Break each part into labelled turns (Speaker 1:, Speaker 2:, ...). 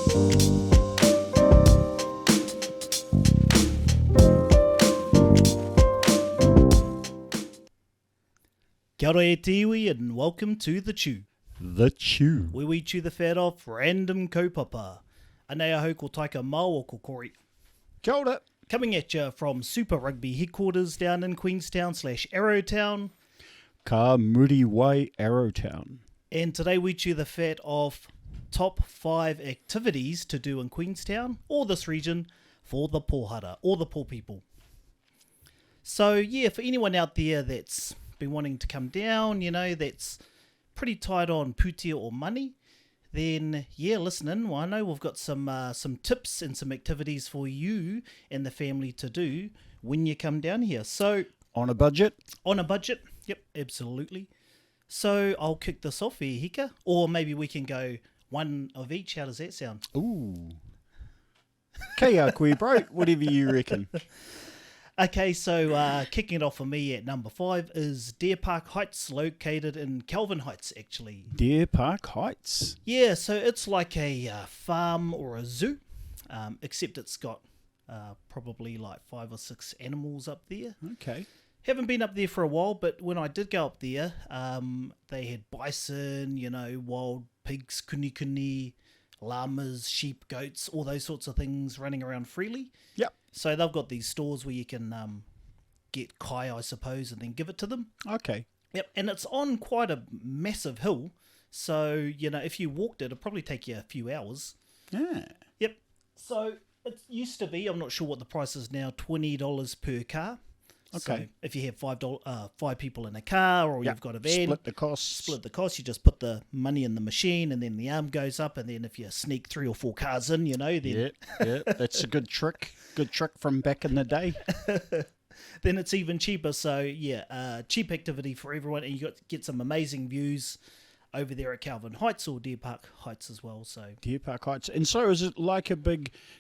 Speaker 1: Kia ora e te iwi and welcome to The Chew.
Speaker 2: The Chew.
Speaker 1: Where we chew the fat off random kaupapa. Anea hou ko taika mao ko kori.
Speaker 2: Kia ora.
Speaker 1: Coming at you from Super Rugby headquarters down in Queenstown / Arrowtown.
Speaker 2: Ka muri wai Arrowtown.
Speaker 1: And today we chew the fat off top 5 activities to do in Queenstown or this region for the pohara or the poor people. So yeah, for anyone out there that's been wanting to come down, you know, that's pretty tight on putia or money, then yeah, listen in. Well, I know we've got some tips and some activities for you and the family to do when you come down here. So
Speaker 2: On a budget?
Speaker 1: On a budget, yep, absolutely. So I'll kick this off here, Hika, or maybe we can go one of each. How does that sound?
Speaker 2: Ooh. Kia koe, bro. Whatever you reckon.
Speaker 1: Okay, so kicking it off for me at number 5 is Deer Park Heights, located in Kelvin Heights, actually.
Speaker 2: Deer Park Heights?
Speaker 1: Yeah, so it's like a farm or a zoo, except it's got probably like 5 or 6 animals up there.
Speaker 2: Okay.
Speaker 1: Haven't been up there for a while, but when I did go up there, they had bison, you know, wild pigs, kuni, llamas, sheep, goats, all those sorts of things running around freely.
Speaker 2: Yep.
Speaker 1: So they've got these stores where you can get kai, I suppose, and then give it to them.
Speaker 2: Okay.
Speaker 1: Yep, and it's on quite a massive hill. So, you know, if you walked it, it'd probably take you a few hours.
Speaker 2: Yeah.
Speaker 1: Yep. So it used to be, I'm not sure what the price is now, $20 per car.
Speaker 2: Okay.
Speaker 1: So if you have 5 people in a car or you've got a van,
Speaker 2: Split the costs.
Speaker 1: you just put the money in the machine and then the arm goes up, and then if you sneak 3 or 4 cars in, you know, then
Speaker 2: Yeah, that's a good trick. Good trick from back in the day.
Speaker 1: then it's even cheaper. So yeah, cheap activity for everyone, and you get some amazing views over there at Kelvin Heights or Deer Park Heights as well. So
Speaker 2: Deer Park Heights. And so is it like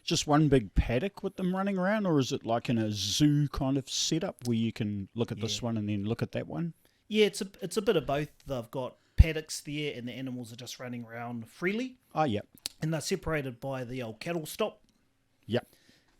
Speaker 2: just one big paddock with them running around, or is it like in a zoo kind of setup where you can look at this one and then look at that one? Yeah,
Speaker 1: it's a bit of both. They've got paddocks there and the animals are just running around freely.
Speaker 2: Oh, yeah.
Speaker 1: And they're separated by the old cattle stop.
Speaker 2: Yep.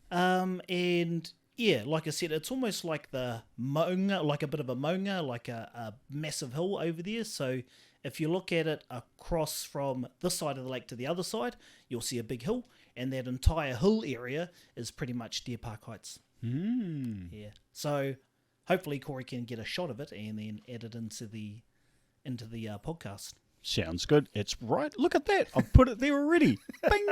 Speaker 1: And yeah, like I said, it's almost like the maunga, like a bit of a maunga, like a massive hill over there. So if you look at it across from this side of the lake to the other side, you'll see a big hill, and that entire hill area is pretty much Deer Park Heights. Yeah. So hopefully Corey can get a shot of it and then add it into the podcast.
Speaker 2: Sounds good. It's right. Look at that. I've put it there already. Bing.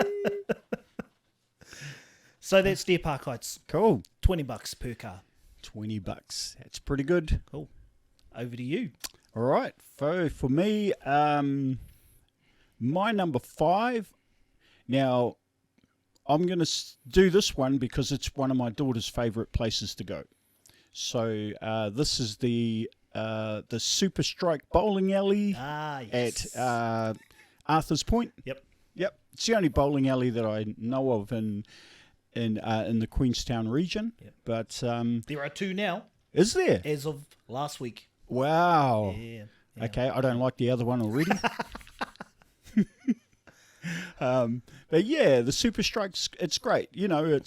Speaker 1: So that's Deer Park Heights.
Speaker 2: Cool.
Speaker 1: $20 per car.
Speaker 2: $20. That's pretty good.
Speaker 1: Cool. Over to you.
Speaker 2: All right. So for me, my number 5. Now, I'm going to do this one because it's one of my daughter's favourite places to go. So this is the Super Strike Bowling Alley
Speaker 1: yes.
Speaker 2: at Arthur's Point.
Speaker 1: Yep.
Speaker 2: It's the only bowling alley that I know of in the Queenstown region.
Speaker 1: Yep.
Speaker 2: But
Speaker 1: there are 2 now.
Speaker 2: Is there?
Speaker 1: As of last week.
Speaker 2: Wow.
Speaker 1: Yeah.
Speaker 2: Okay, I don't like the other one already. But yeah, the Super Strike's, it's great. You know,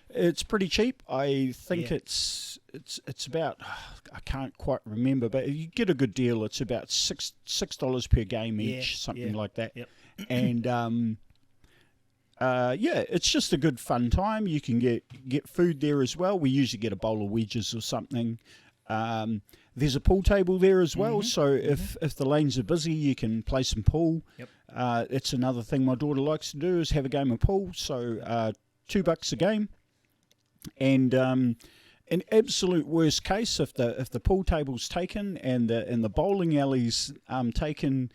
Speaker 2: it's pretty cheap. I think it's about, I can't quite remember, but you get a good deal. It's about $6 per game each, something like that.
Speaker 1: Yep.
Speaker 2: And it's just a good fun time. You can get food there as well. We usually get a bowl of wedges or something. There's a pool table there as well, so if the lanes are busy, you can play some pool.
Speaker 1: Yep.
Speaker 2: It's another thing my daughter likes to do is have a game of pool. So $2 a game, and in absolute worst case, if the pool table's taken and the bowling alley's taken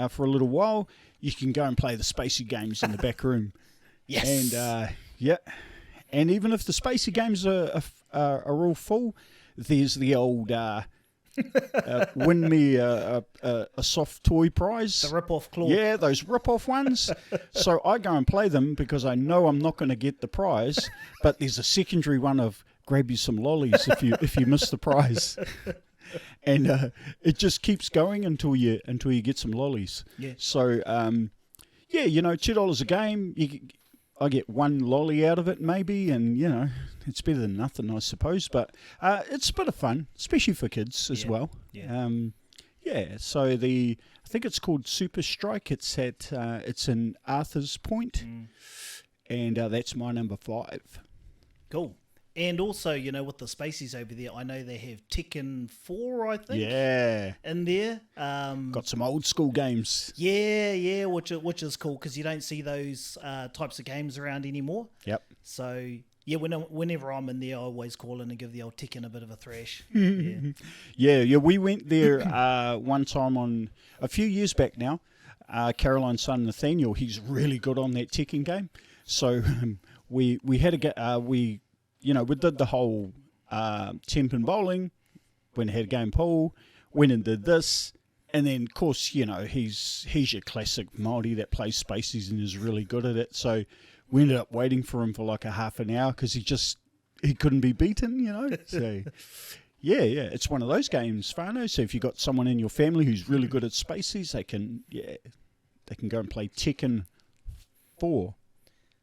Speaker 2: for a little while, you can go and play the spacey games in the back room.
Speaker 1: Yes.
Speaker 2: And and even if the spacey games are all full, there's the old win me a soft toy prize.
Speaker 1: The rip-off claw.
Speaker 2: Yeah, those rip-off ones. So I go and play them because I know I'm not going to get the prize, but there's a secondary one of grab you some lollies if you miss the prize. And it just keeps going until you get some lollies.
Speaker 1: Yeah.
Speaker 2: So yeah, $2 a game. I get one lolly out of it maybe, and it's better than nothing, I suppose. But it's a bit of fun, especially for kids as well.
Speaker 1: Yeah.
Speaker 2: So I think it's called Super Strike. It's in Arthur's Point, and that's my number 5.
Speaker 1: Cool. And also, with the spacies over there, I know they have Tekken 4, I think.
Speaker 2: Yeah.
Speaker 1: In there.
Speaker 2: Got some old school games.
Speaker 1: Yeah, which is cool because you don't see those types of games around anymore.
Speaker 2: Yep.
Speaker 1: So, yeah, whenever I'm in there, I always call in and give the old Tekken a bit of a thrash.
Speaker 2: Yeah, we went there one time a few years back now. Caroline's son Nathaniel, he's really good on that Tekken game. So we had we did the whole temp and bowling, went and had a game pool, went and did this, and then of course he's your classic Māori that plays spacies and is really good at it. So we ended up waiting for him for like a half an hour because he couldn't be beaten, So yeah, it's one of those games, whānau. So if you've got someone in your family who's really good at spacies, they can go and play Tekken 4.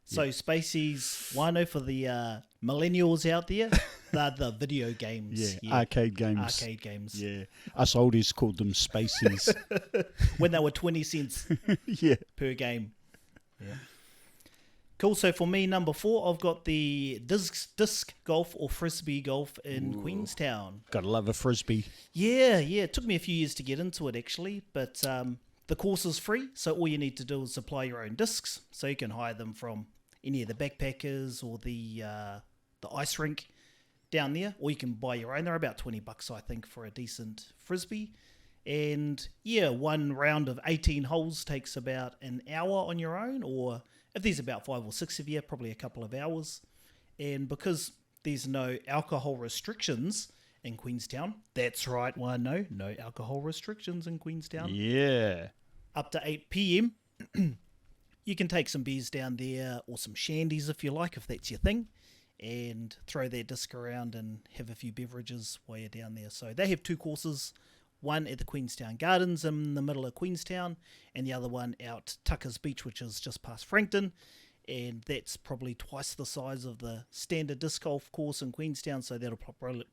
Speaker 1: So Spacies, whānau for the millennials out there, they're the video games.
Speaker 2: Yeah, arcade games.
Speaker 1: Arcade games.
Speaker 2: Yeah, us oldies called them Spacies.
Speaker 1: When they were 20 cents per game. Yeah. Cool, so for me, number 4, I've got the disc golf or frisbee golf in Queenstown.
Speaker 2: Gotta love a frisbee.
Speaker 1: Yeah, it took me a few years to get into it actually, but the course is free, so all you need to do is supply your own discs, so you can hire them from any of the backpackers or the ice rink down there, or you can buy your own. They're about $20, I think, for a decent frisbee. And yeah, one round of 18 holes takes about an hour on your own, or if there's about 5 or 6 of you, probably a couple of hours. And because there's no alcohol restrictions in Queenstown, that's right, no alcohol restrictions in Queenstown.
Speaker 2: Yeah.
Speaker 1: Up to 8 p.m. You can take some beers down there or some shandies if you like, if that's your thing, and throw their disc around and have a few beverages while you're down there. So they have 2 courses, one at the Queenstown Gardens in the middle of Queenstown, and the other one out Tucker's Beach, which is just past Frankton, and that's probably twice the size of the standard disc golf course in Queenstown, so that'll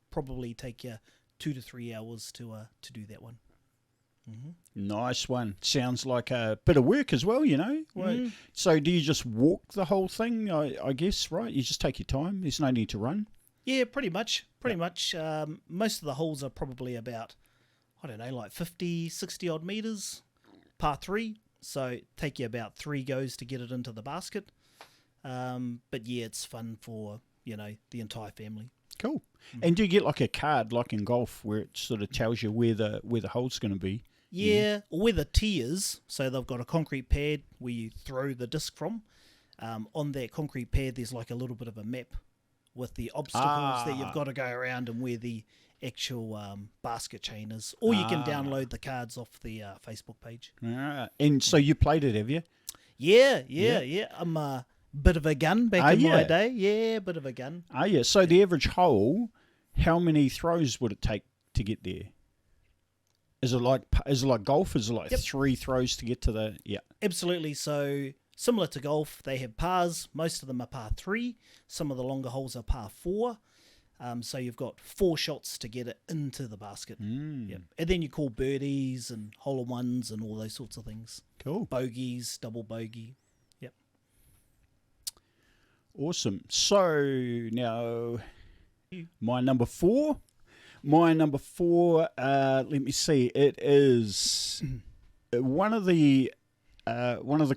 Speaker 1: probably take you 2 to 3 hours to do that one. Mm-hmm.
Speaker 2: Nice one. Sounds like a bit of work as well, So do you just walk the whole thing, I guess, right? You just take your time. There's no need to run.
Speaker 1: Yeah, pretty much. Most of the holes are probably about, I don't know, like 50, 60 odd metres, par 3. So take you about 3 goes to get it into the basket. But yeah, it's fun for, the entire family.
Speaker 2: Cool. And do you get like a card, like in golf, where it sort of tells you where the hole's going to be?
Speaker 1: Yeah, or where the tee is. So they've got a concrete pad where you throw the disc from. On that concrete pad, there's like a little bit of a map with the obstacles that you've got to go around and where the actual basket chain is. Or you can download the cards off the Facebook page.
Speaker 2: And so you played it, have you?
Speaker 1: Yeah. I'm a bit of a gun back in my day. Yeah, bit of a gun.
Speaker 2: Yeah. So the average hole, how many throws would it take to get there? Is it like golf? Is it like 3 throws to get to the... Yeah.
Speaker 1: Absolutely. So similar to golf, they have pars. Most of them are par 3. Some of the longer holes are par 4. So you've got 4 shots to get it into the basket. Yep. And then you call birdies and hole-in-ones and all those sorts of things.
Speaker 2: Cool.
Speaker 1: Bogeys, double bogey. Yep.
Speaker 2: Awesome. So now my number 4... let me see. It is one of the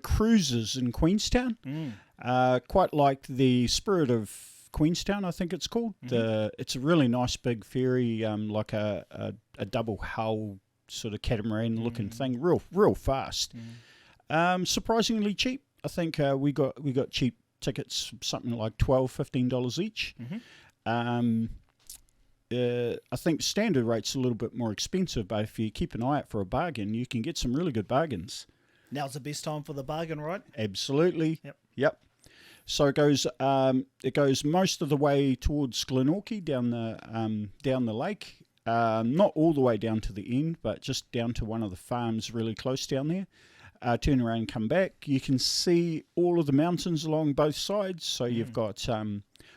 Speaker 2: cruises in Queenstown. Quite like the Spirit of Queenstown, I think it's called. It's a really nice big ferry, like a double hull sort of catamaran looking thing. Real fast. Surprisingly cheap. I think we got cheap tickets, something like $12-15 each. I think standard rate's a little bit more expensive, but if you keep an eye out for a bargain, you can get some really good bargains.
Speaker 1: Now's the best time for the bargain, right?
Speaker 2: Absolutely. Yep. So it goes most of the way towards Glenorchy down the lake. Not all the way down to the end, but just down to one of the farms really close down there. turn around and come back. You can see all of the mountains along both sides. So you've got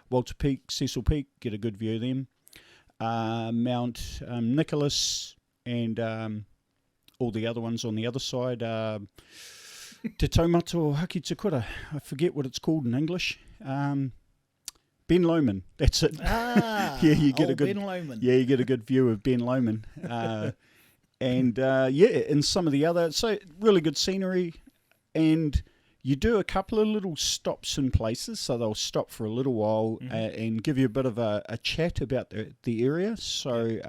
Speaker 2: Walter Peak, Cecil Peak, get a good view of them. Mount Nicholas and all the other ones on the other side. Te Taumata o Haki Te Kura, I forget what it's called in English. Ben Lomond, that's it.
Speaker 1: Ah,
Speaker 2: yeah, you get a good.
Speaker 1: Ben Lomond.
Speaker 2: Yeah, you get a good view of Ben Lomond, and and some of the other. So really good scenery, and you do a couple of little stops in places. So they'll stop for a little while and give you a bit of a chat about the area. So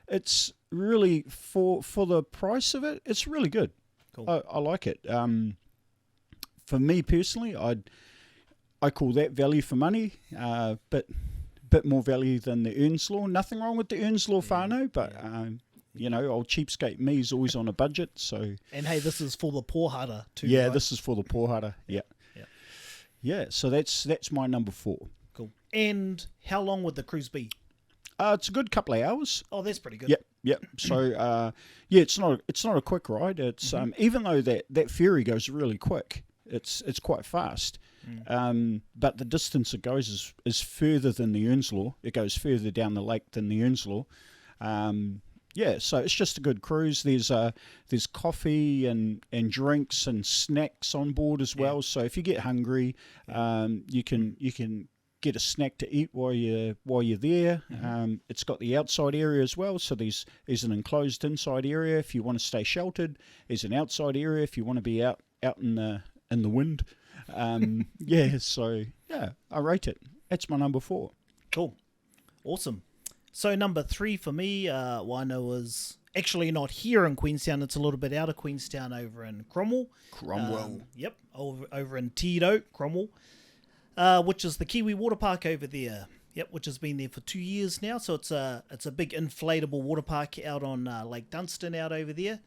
Speaker 2: it's really for the price of it. It's really good.
Speaker 1: Cool.
Speaker 2: I like it. For me personally, I call that value for money, but bit more value than the Earnslaw. Nothing wrong with the Earnslaw whānau, but old cheapskate me is always on a budget. So
Speaker 1: and hey, this is for the pōhara too.
Speaker 2: yeah,
Speaker 1: right?
Speaker 2: this is for the pōhara. Yeah. So that's my number 4.
Speaker 1: Cool. And how long would the cruise be?
Speaker 2: It's a good couple of hours.
Speaker 1: Oh, that's pretty good.
Speaker 2: Yep. So it's not a quick ride. It's even though that ferry goes really quick, it's quite fast. But the distance it goes is further than the Earnslaw. It goes further down the lake than the Earnslaw. So it's just a good cruise. There's coffee and drinks and snacks on board as well. So if you get hungry, you can get a snack to eat while you're there. It's got the outside area as well. So there's an enclosed inside area if you want to stay sheltered. There's an outside area if you want to be out in the wind. I rate it. That's my number 4.
Speaker 1: Cool. Awesome. So number 3 for me, Waino is actually not here in Queenstown. It's a little bit out of Queenstown over in Cromwell. Over in Tiro, Cromwell, which is the Kiwi Water Park over there. Yep, which has been there for 2 years now. So it's a big inflatable water park out on Lake Dunstan out over there.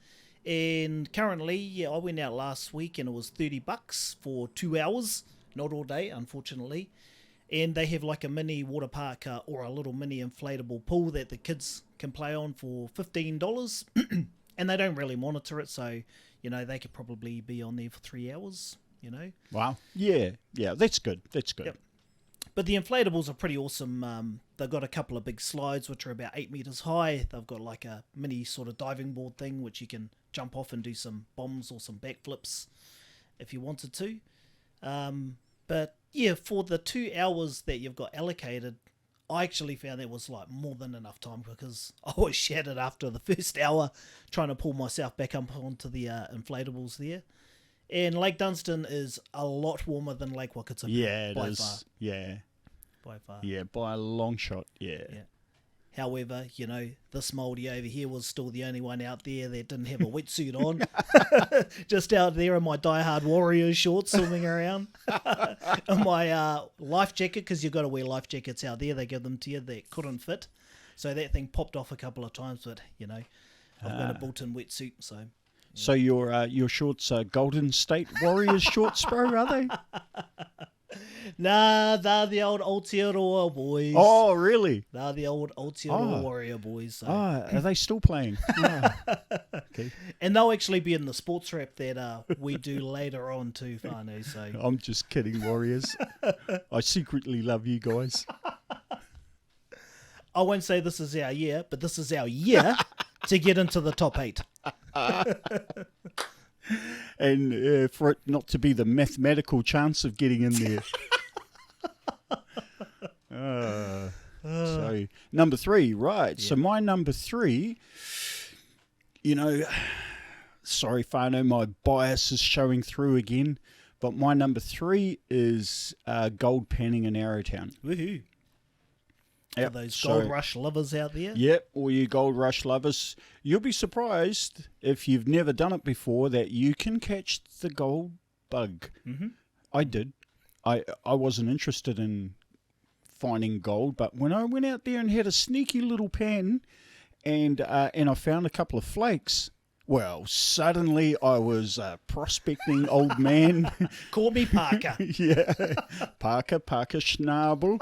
Speaker 1: And currently, I went out last week and it was $30 for 2 hours, not all day, unfortunately. And they have like a mini water park or a little mini inflatable pool that the kids can play on for $15. And they don't really monitor it, so, they could probably be on there for 3 hours,
Speaker 2: Wow. Yeah, that's good. Yep.
Speaker 1: But the inflatables are pretty awesome. They've got a couple of big slides which are about 8 meters high. They've got like a mini sort of diving board thing which you can jump off and do some bombs or some backflips if you wanted to. But yeah, for the 2 hours that you've got allocated, I actually found that was like more than enough time because I was shattered after the first hour trying to pull myself back up onto the inflatables there. And Lake Dunstan is a lot warmer than Lake Whakatipu.
Speaker 2: Yeah, it
Speaker 1: by
Speaker 2: is.
Speaker 1: Far.
Speaker 2: Yeah.
Speaker 1: By far.
Speaker 2: Yeah, by a long shot. Yeah.
Speaker 1: However, this Māori over here was still the only one out there that didn't have a wetsuit on. Just out there in my Die Hard Warriors shorts swimming around. And my life jacket, because you've got to wear life jackets out there. They give them to you that couldn't fit. So that thing popped off a couple of times, but, I've got a built-in wetsuit, so...
Speaker 2: So your shorts are Golden State Warriors shorts, bro, are they?
Speaker 1: Nah, they're the old Aotearoa boys.
Speaker 2: Oh, really?
Speaker 1: They're the old Aotearoa Warrior boys. So.
Speaker 2: Are they still playing? Okay.
Speaker 1: And they'll actually be in the sports rap that we do later on too, whānau. So
Speaker 2: I'm just kidding, Warriors. I secretly love you guys.
Speaker 1: I won't say this is our year, but this is our year to get into the top 8.
Speaker 2: And for it not to be the mathematical chance of getting in there. So number 3, right. Yeah. So my number 3, sorry, whānau, my bias is showing through again, but my number 3 is gold panning in Arrowtown.
Speaker 1: Woohoo.
Speaker 2: Yep.
Speaker 1: For those gold rush lovers out there.
Speaker 2: Yep, all you gold rush lovers. You'll be surprised if you've never done it before that you can catch the gold bug. Mm-hmm. I did. I wasn't interested in finding gold, but when I went out there and had a sneaky little pan and I found a couple of flakes, well, suddenly I was a prospecting old man.
Speaker 1: Call me Parker.
Speaker 2: Yeah, Parker Schnabel.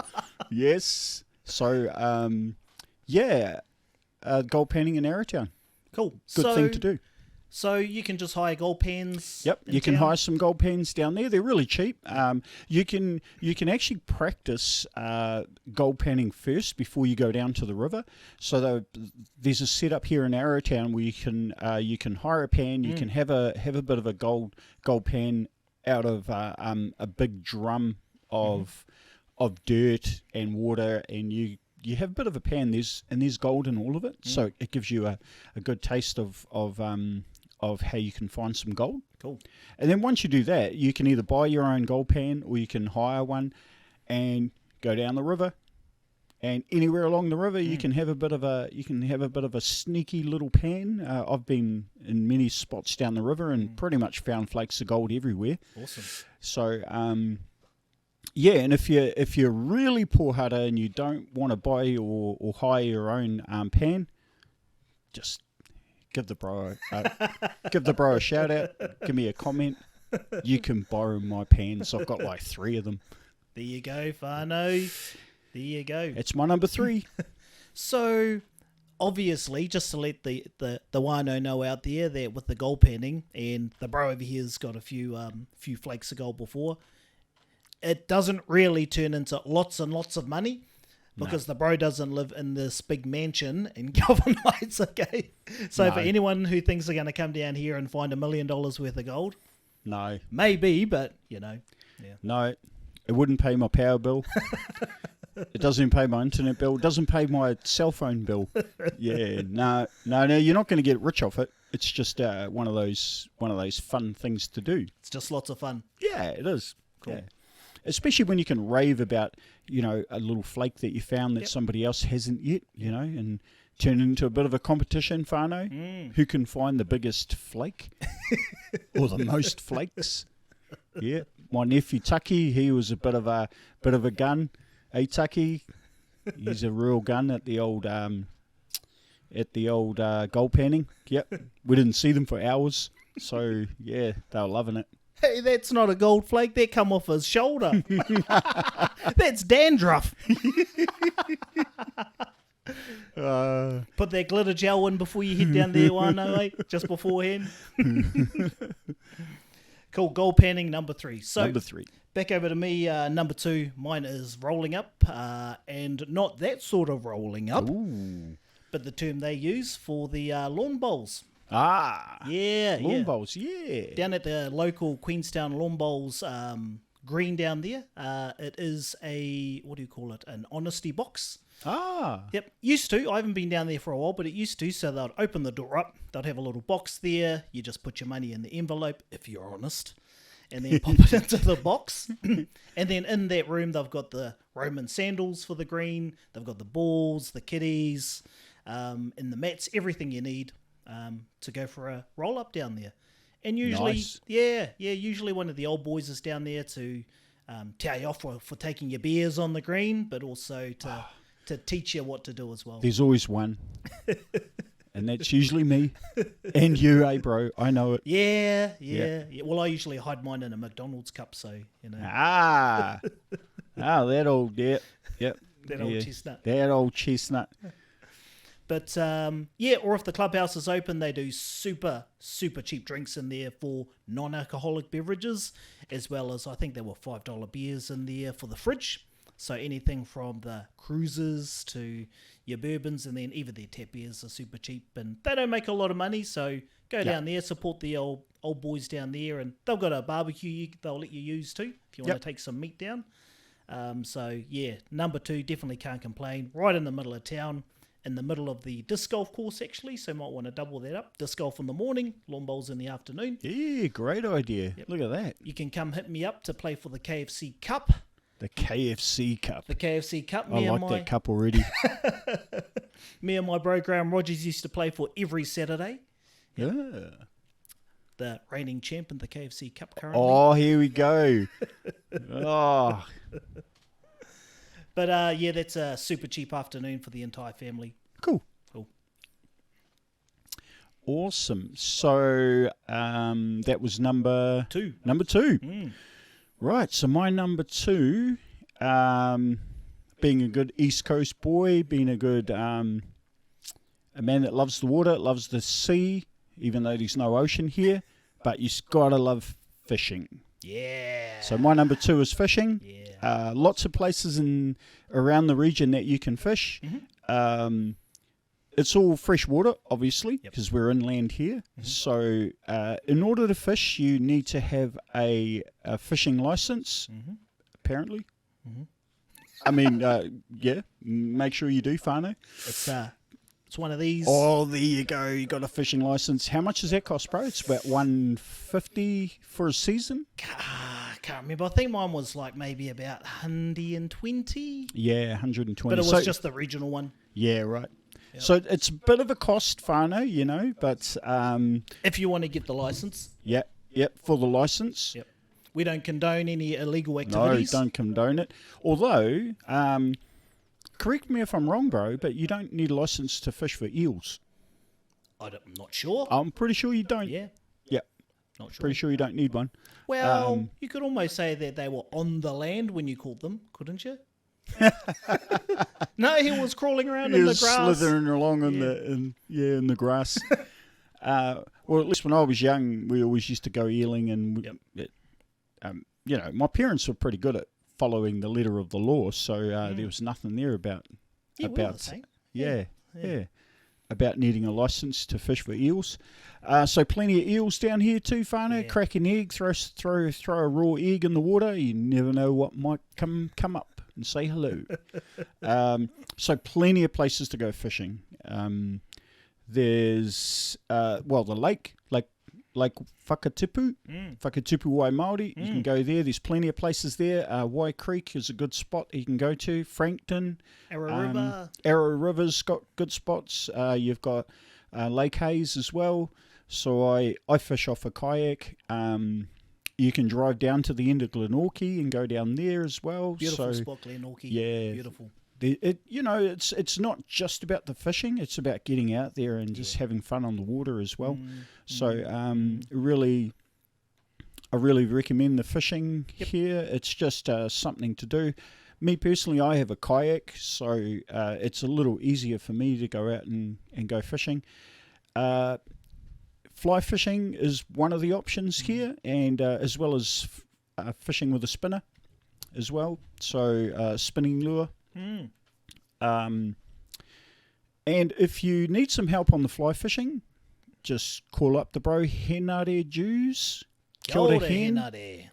Speaker 2: Yes. So, gold panning in Arrowtown.
Speaker 1: Cool.
Speaker 2: Good thing to do.
Speaker 1: So you can just hire gold pans.
Speaker 2: Yep,
Speaker 1: in
Speaker 2: you can
Speaker 1: town?
Speaker 2: hire some gold pans down there. They're really cheap. You can actually practice gold panning first before you go down to the river. So there's a setup here in Arrowtown where you can hire a pan. You can have a bit of a gold pan out of a big drum of dirt and water, and you have a bit of a pan. There's gold in all of it, so it gives you a good taste of how you can find some gold.
Speaker 1: Cool.
Speaker 2: And then once you do that, you can either buy your own gold pan or you can hire one and go down the river. And anywhere along the river, you can have a bit of a sneaky little pan. I've been in many spots down the river and pretty much found flakes of gold everywhere.
Speaker 1: Awesome.
Speaker 2: So yeah, and if you're really pohara and you don't want to buy or hire your own pan, just give the bro a shout out. Give me a comment. You can borrow my pans. I've got like 3 of them.
Speaker 1: There you go, whānau. There you go.
Speaker 2: It's my number 3.
Speaker 1: So, obviously, just to let the whānau know out there that with the gold panning, and the bro over here's got a few flakes of gold before, it doesn't really turn into lots and lots of money because the bro doesn't live in this big mansion in Kelvin Heights, okay? So for anyone who thinks they're going to come down here and find $1 million worth of gold,
Speaker 2: No.
Speaker 1: maybe, but, yeah.
Speaker 2: No, it wouldn't pay my power bill. It doesn't pay my internet bill. It doesn't pay my cell phone bill. Yeah, no, you're not going to get rich off it. It's just one of those fun things to do.
Speaker 1: It's just lots of fun.
Speaker 2: Yeah, it is.
Speaker 1: Cool.
Speaker 2: Yeah. Especially when you can rave about, a little flake that you found that somebody else hasn't yet, and turn it into a bit of a competition, whānau. Who can find the biggest flake or the most flakes? Yeah, my nephew Taki, he was a bit of a gun. Hey Taki, he's a real gun at the old gold panning. Yep, we didn't see them for hours, so yeah, they were loving it.
Speaker 1: Hey, that's not a gold flake. That come off his shoulder. That's dandruff. Put that glitter gel in before you head down there, whānau, eh? Just beforehand. Cool, gold panning, number 3. So,
Speaker 2: Number 3.
Speaker 1: back over to me, number 2. Mine is rolling up, and not that sort of rolling up, but the term they use for the lawn bowls. Yeah,
Speaker 2: Lawn bowls, yeah.
Speaker 1: Down at the local Queenstown Lawn Bowls green down there, it is an honesty box. Yep, used to. I haven't been down there for a while, but it used to. So they'd open the door up, they'd have a little box there. You just put your money in the envelope, if you're honest, and then pop it into the box. And then in that room, they've got the Roman sandals for the green. They've got the balls, the kitties, and the mats, everything you need to go for a roll up down there. And usually,
Speaker 2: Nice.
Speaker 1: usually one of the old boys is down there to tell you off for taking your beers on the green, but also to teach you what to do as well.
Speaker 2: There's always one. And that's usually me. And you, bro. I know it.
Speaker 1: Yeah. Well, I usually hide mine in a McDonald's cup, so,
Speaker 2: That old, yep.
Speaker 1: that old chestnut.
Speaker 2: That old chestnut.
Speaker 1: But, or if the clubhouse is open, they do super, super cheap drinks in there for non-alcoholic beverages, as well as I think there were $5 beers in there for the fridge. So anything from the cruisers to your bourbons, and then even their tap beers are super cheap, and they don't make a lot of money, so go down there, support the old boys down there, and they've got a barbecue they'll let you use too, if you want to take some meat down. So, number 2, definitely can't complain. Right in the middle of town, in the middle of the disc golf course, actually, so might want to double that up. Disc golf in the morning, lawn bowls in the afternoon.
Speaker 2: Yeah, great idea.
Speaker 1: Yep.
Speaker 2: Look at that.
Speaker 1: You can come hit me up to play for the KFC Cup.
Speaker 2: The KFC Cup.
Speaker 1: The KFC Cup.
Speaker 2: I like that cup already.
Speaker 1: Me and my bro Graham Rogers used to play for every Saturday.
Speaker 2: Yeah.
Speaker 1: The reigning champ in the KFC Cup currently.
Speaker 2: Oh, here we go. Oh.
Speaker 1: But that's a super cheap afternoon for the entire family.
Speaker 2: Cool. Awesome. So that was number
Speaker 1: 2.
Speaker 2: Number 2. Right. So my number 2, being a good East Coast boy, being a good a man that loves the water, loves the sea, even though there's no ocean here, but you got to love fishing.
Speaker 1: Yeah.
Speaker 2: So my number 2 is fishing.
Speaker 1: Yeah.
Speaker 2: Lots of places around the region that you can fish. It's all fresh water, obviously, because we're inland here. So in order to fish, you need to have a fishing license, apparently. I mean, yeah, make sure you do, whānau.
Speaker 1: It's one of these.
Speaker 2: Oh, there you go. You got a fishing license. How much does that cost, bro? It's about $150 for a season.
Speaker 1: Can't remember. I think mine was like maybe about 120.
Speaker 2: Yeah, 120.
Speaker 1: But it was just the regional one.
Speaker 2: Yeah, right. Yep. So it's a bit of a cost, whānau, you know, but
Speaker 1: if you want to get the license.
Speaker 2: Yep, for the license.
Speaker 1: Yep. We don't condone any illegal activities.
Speaker 2: No, don't condone it. Although, correct me if I'm wrong, bro, but you don't need a license to fish for eels.
Speaker 1: I'm not sure.
Speaker 2: I'm pretty sure you don't.
Speaker 1: Yeah.
Speaker 2: Yep.
Speaker 1: Not sure.
Speaker 2: Pretty sure you don't need one.
Speaker 1: Well, you could almost say that they were on the land when you called them, couldn't you? No, he was crawling around in the grass.
Speaker 2: Slithering along in the grass. Well, at least when I was young, we always used to go eeling, and you know, my parents were pretty good at following the letter of the law, so there was nothing there about about needing a license to fish for eels. So plenty of eels down here too, whānau.
Speaker 1: Yeah.
Speaker 2: Crack an egg, throw a raw egg in the water. You never know what might come up and say hello. So plenty of places to go fishing. There's the lake Whakatipu, Whakatipu Wai Māori. You can go there. There's plenty of places there. Wai Creek is a good spot you can go to. Frankton, Arrow River's got good spots. You've got Lake Hayes as well. So I fish off a kayak. You can drive down to the end of Glenorchy and go down there as well.
Speaker 1: Beautiful spot, Glenorchy.
Speaker 2: Yeah,
Speaker 1: beautiful.
Speaker 2: It's not just about the fishing; it's about getting out there and just having fun on the water as well. So, really, I really recommend the fishing here. It's just something to do. Me personally, I have a kayak, so it's a little easier for me to go out and go fishing. Fly fishing is one of the options here, and as well as fishing with a spinner as well. So, spinning lure. And if you need some help on the fly fishing, just call up the bro Henare Jews.
Speaker 1: Kia ora, Henare.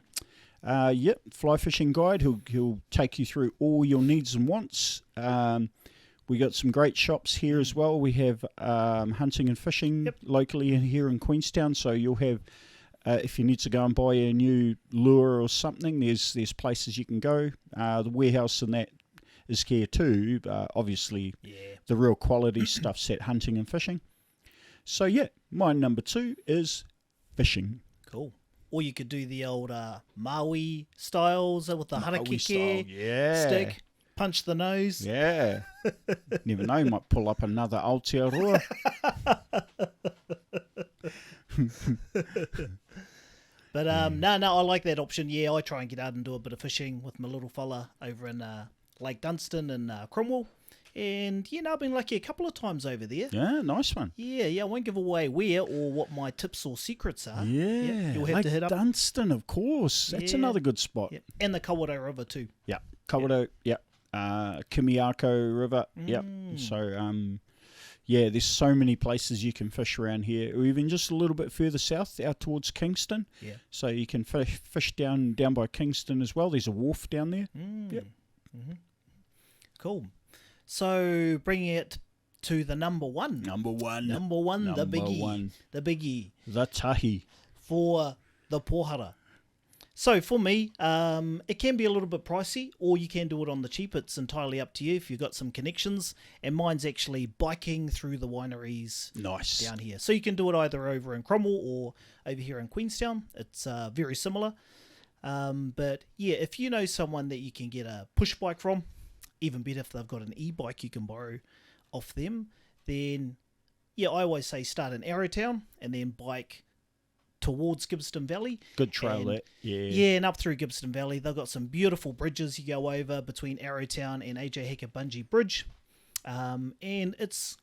Speaker 2: Yep, fly fishing guide. He'll take you through all your needs and wants. We got some great shops here as well. We have hunting and fishing locally here in Queenstown. So you'll have, if you need to go and buy a new lure or something, there's places you can go. The warehouse and that is here too. Obviously, the real quality stuff's at hunting and fishing. So yeah, my number 2 is fishing.
Speaker 1: Cool. Or you could do the old Maui styles with the harakeke stick, punch the nose.
Speaker 2: Yeah. Never know, might pull up another Aotearoa.
Speaker 1: But no, I like that option. Yeah, I try and get out and do a bit of fishing with my little fella over in Lake Dunstan and Cromwell. And, I've been lucky a couple of times over there.
Speaker 2: Yeah, nice one.
Speaker 1: Yeah, I won't give away where or what my tips or secrets are.
Speaker 2: Yeah,
Speaker 1: you'll have
Speaker 2: Lake
Speaker 1: to hit up.
Speaker 2: Dunstan, of course. That's another good spot.
Speaker 1: Yeah. And the Kawerau River too.
Speaker 2: Yeah, Kawerau, Kimiako River, So, there's so many places you can fish around here, or even just a little bit further south, out towards Kingston.
Speaker 1: Yeah.
Speaker 2: So you can fish down by Kingston as well. There's a wharf down there. Yep.
Speaker 1: Cool. So bringing it to the number one. The biggie. The biggie.
Speaker 2: The tahi.
Speaker 1: For the pohara. So for me, it can be a little bit pricey, or you can do it on the cheap. It's entirely up to you if you've got some connections. And mine's actually biking through the wineries down here. So you can do it either over in Cromwell or over here in Queenstown. It's very similar. But yeah, if you know someone that you can get a push bike from, even better if they've got an e-bike you can borrow off them, then I always say start in Arrowtown and then bike towards Gibbston Valley.
Speaker 2: Good trail there.
Speaker 1: Yeah, and up through Gibbston Valley. They've got some beautiful bridges you go over between Arrowtown and AJ Hecker Bungee Bridge. And it's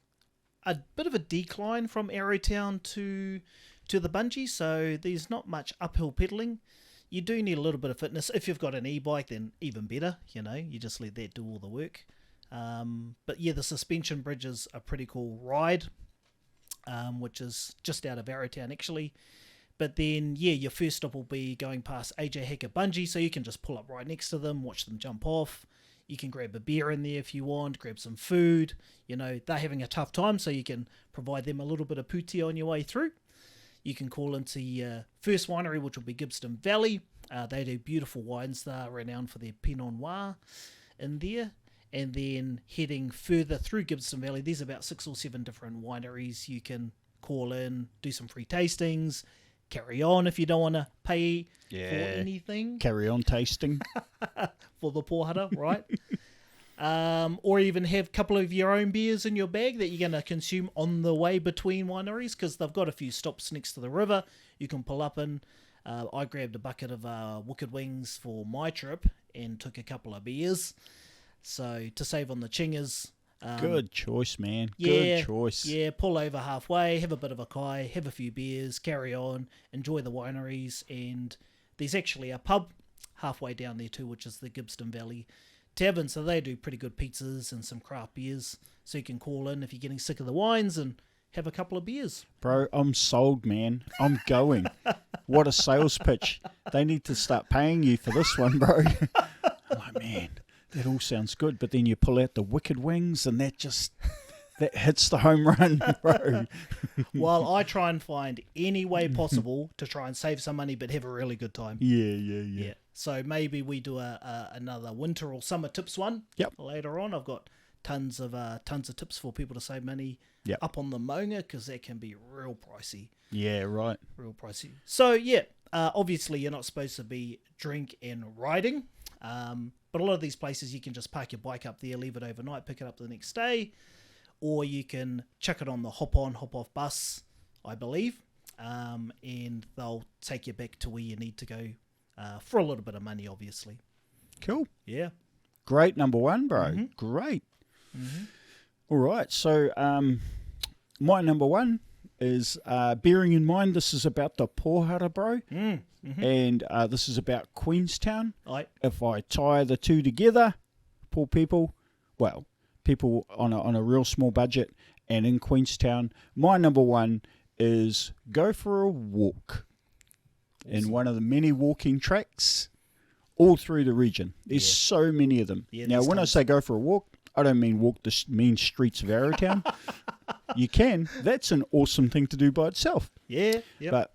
Speaker 1: a bit of a decline from Arrowtown to the bungee, so there's not much uphill pedaling. You do need a little bit of fitness. If you've got an e-bike, then even better. You just let that do all the work. But yeah, the suspension bridge is a pretty cool ride, which is just out of Arrowtown actually. But then, yeah, your first stop will be going past AJ Hacker Bungee, so you can just pull up right next to them, watch them jump off. You can grab a beer in there if you want, grab some food. They're having a tough time, so you can provide them a little bit of puti on your way through. You can call into the first winery, which will be Gibbston Valley. They do beautiful wines. They're renowned for their Pinot Noir in there. And then heading further through Gibbston Valley, there's about 6 or 7 different wineries you can call in, do some free tastings, carry on if you don't want to pay for anything.
Speaker 2: Carry on tasting.
Speaker 1: For the pohara, right? Or even have a couple of your own beers in your bag that you're going to consume on the way between wineries, because they've got a few stops next to the river you can pull up in. I grabbed a bucket of Wicked Wings for my trip and took a couple of beers. So to save on the chingers.
Speaker 2: Good choice, man. Good choice.
Speaker 1: Yeah, pull over halfway, have a bit of a kai, have a few beers, carry on, enjoy the wineries. And there's actually a pub halfway down there too, which is the Gibbston Valley Tavern. So they do pretty good pizzas and some craft beers. So you can call in if you're getting sick of the wines and have a couple of beers.
Speaker 2: Bro, I'm sold, man. I'm going. What a sales pitch. They need to start paying you for this one, bro. I'm like, man, that all sounds good. But then you pull out the Wicked Wings and that hits the home run, bro.
Speaker 1: Well, I try and find any way possible to try and save some money but have a really good time.
Speaker 2: Yeah.
Speaker 1: So maybe we do another winter or summer tips one later on. I've got tons of tips for people to save money up on the Maunga, because that can be real pricey.
Speaker 2: Yeah, right.
Speaker 1: Real pricey. So yeah, obviously you're not supposed to be drink and riding, but a lot of these places you can just park your bike up there, leave it overnight, pick it up the next day, or you can chuck it on the hop on hop off bus, I believe, and they'll take you back to where you need to go for a little bit of money, obviously.
Speaker 2: Cool.
Speaker 1: Yeah.
Speaker 2: Great number one, bro.
Speaker 1: Mm-hmm.
Speaker 2: Great. Mm-hmm. All right. So my number one is bearing in mind this is about the pohara, bro. Mm-hmm. And this is about Queenstown. If I tie the two together, poor people, well, people on a real small budget and in Queenstown, my number one is go for a walk in one of the many walking tracks all through the region. There's so many of them. Yeah, now, when I say go for a walk, I don't mean walk the mean streets of Arrowtown. You can. That's an awesome thing to do by itself.
Speaker 1: Yeah. Yep.
Speaker 2: But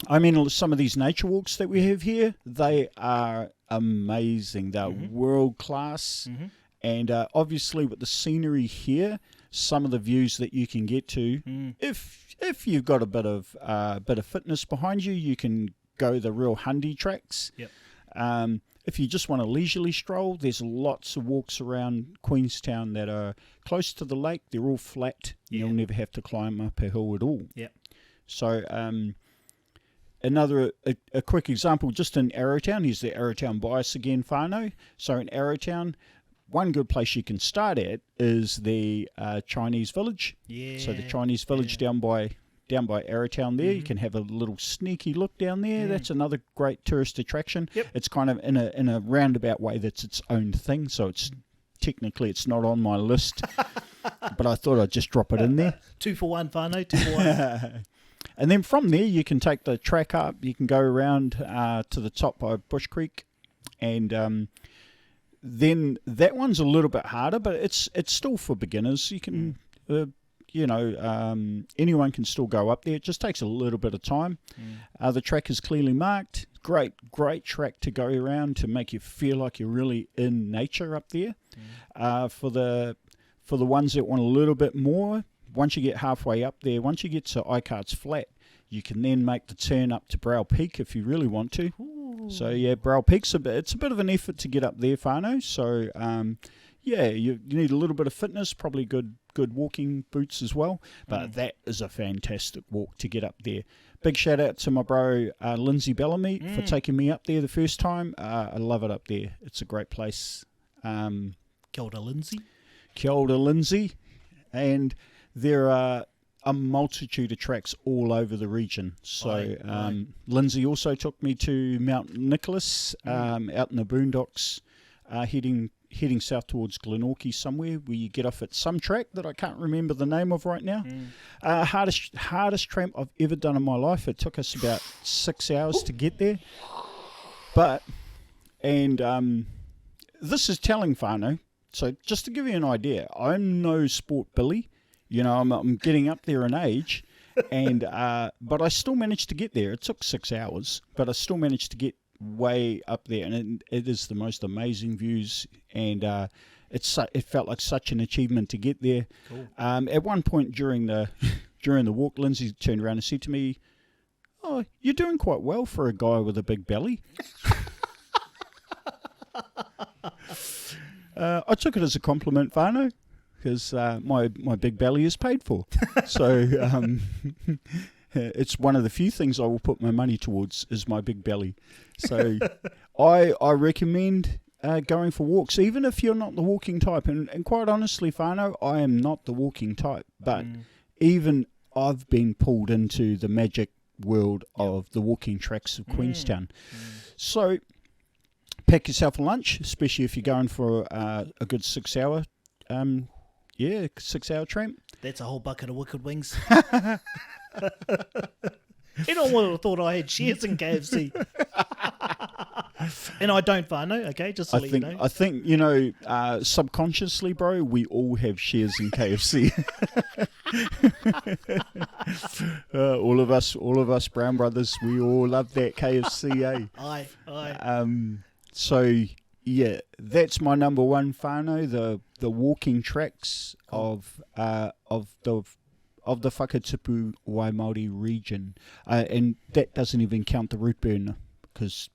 Speaker 2: I mean, some of these nature walks that we have here, they are amazing. They're world class. Mm-hmm. And obviously with the scenery here, some of the views that you can get to, if you've got a bit of fitness behind you, you can go the real hundy tracks.
Speaker 1: Yep.
Speaker 2: If you just want a leisurely stroll, there's lots of walks around Queenstown that are close to the lake. They're all flat. Yeah. You'll never have to climb up a hill at all.
Speaker 1: Yeah.
Speaker 2: So another a quick example, just in Arrowtown, here's the Arrowtown bias again, whānau. So in Arrowtown, one good place you can start at is the Chinese village.
Speaker 1: Yeah.
Speaker 2: So the Chinese village down by Arrowtown there. You can have a little sneaky look down there. That's another great tourist attraction. Yep. It's kind of in a roundabout way that's its own thing. So it's technically it's not on my list, but I thought I'd just drop it in there.
Speaker 1: 2 for 1, whānau, 2 for 1.
Speaker 2: And then from there you can take the track up. You can go around to the top by Bush Creek, and then that one's a little bit harder, but it's still for beginners. You can. Anyone can still go up there. It just takes a little bit of time. The track is clearly marked. Great track to go around to make you feel like you're really in nature up there. For the ones that want a little bit more, once you get halfway up there, once you get to Icart's Flat, you can then make the turn up to Brow Peak if you really want to. Ooh. So yeah, Brow Peak's it's a bit of an effort to get up there, whānau. So you need a little bit of fitness, probably good walking boots as well, but that is a fantastic walk to get up there. Big shout out to my bro Lindsay Bellamy for taking me up there the first time. I love it up there. It's a great place.
Speaker 1: Kia ora, Lindsay.
Speaker 2: Kia ora, Lindsay. And there are a multitude of tracks all over the region. So
Speaker 1: Right.
Speaker 2: Lindsay also took me to Mount Nicholas, out in the boondocks, heading south towards Glenorchy somewhere, where you get off at some track that I can't remember the name of right now. Hardest tramp I've ever done in my life. It took us about 6 hours to get there. This is telling whānau. So just to give you an idea, I'm no sport Billy. You know, I'm getting up there in age, and but I still managed to get there. It took 6 hours, but I still managed to get way up there, and it is the most amazing views, and it felt like such an achievement to get there.
Speaker 1: Cool.
Speaker 2: At one point during the walk, Lindsay turned around and said to me, "Oh, you're doing quite well for a guy with a big belly." I took it as a compliment, whānau, because my big belly is paid for. So it's one of the few things I will put my money towards is my big belly. So I recommend going for walks, even if you're not the walking type. And quite honestly, whānau, I am not the walking type. But even I've been pulled into the magic world of the walking tracks of Queenstown. So pack yourself a lunch, especially if you're going for a good 6 hour 6 hour tramp.
Speaker 1: That's a whole bucket of wicked wings. Anyone would have thought I had shares in KFC. And I don't, whānau, okay? Just to let you know.
Speaker 2: I think, subconsciously, bro, we all have shares in KFC. All of us brown brothers, we all love that KFC, eh?
Speaker 1: Aye.
Speaker 2: So yeah, that's my number one, whānau, the walking tracks of the Whakatipu Waimāori region, and that doesn't even count the route burn, because